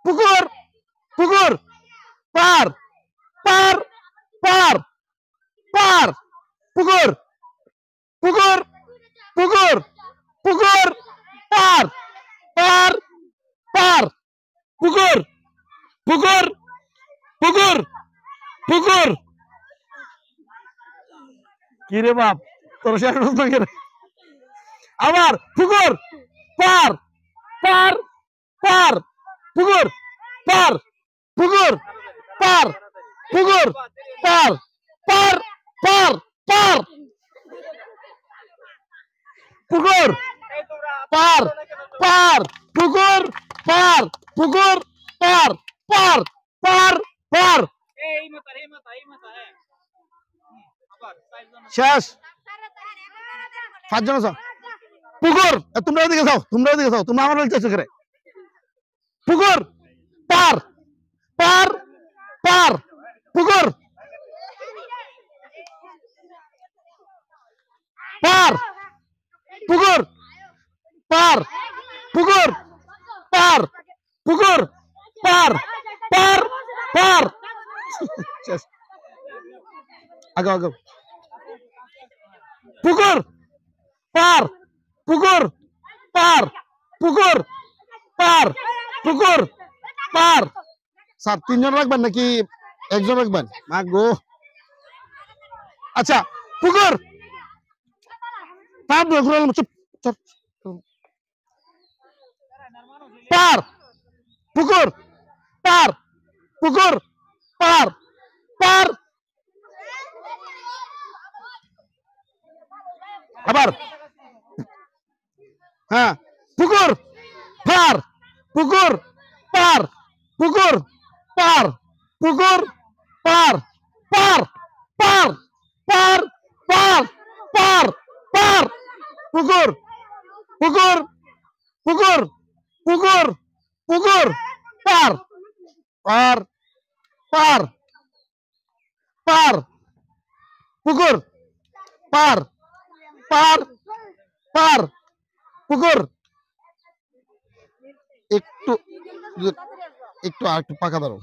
পুকুর পুকুর পার পার পার পার পুকুর পুকুর পুকুর পুকুর পার পার পার পুকুর পুকুর পুকুর পুকুর কি রে বাপ তোর আবার পুকুর পার পার পার পুকুর পার পুকুর পার পুকুর পার পার পার পার পুকুর পার পার পুকুর পার পুকুর পার পার পার পার শেষ 5 জন আছো পুকুর তোমরা এদিকে যাও তোমরা আমার বলতেছো করে পুকুর পার পার পার পুকুর পার পুকুর পার পুকুর পার পুকুর পার পার পার শেষ আগাও আগাও পুকুর পার পুকুর পার পুকুর পার পুকুর পার স্যার 3 জন রাখবেন নাকি একজন রাখবেন মা গো আচ্ছা পুকুর পার চুপ চুপ পার পুকুর পার পুকুর পার পার আবার হ্যাঁ পুকুর পার পুকুর পার পুকুর পার পুকুর পার পার পার পার পার পার পার পুকুর পুকুর পুকুর পুকুর পুকুর পার পার পার পার পুকুর পার পার পার পুকুর একটু একটু আর একটু পাকা দাও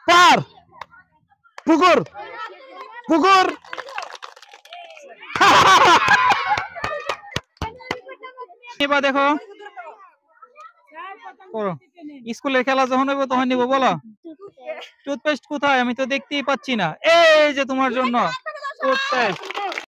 পার পুকুর পুকুর এবার দেখো করো স্কুলের খেলা যখন হবে তখন নিব বলো টুথপেস্ট কোথায় আমি তো দেখতেই পাচ্ছি না এই যে তোমার জন্য টুথপেস্ট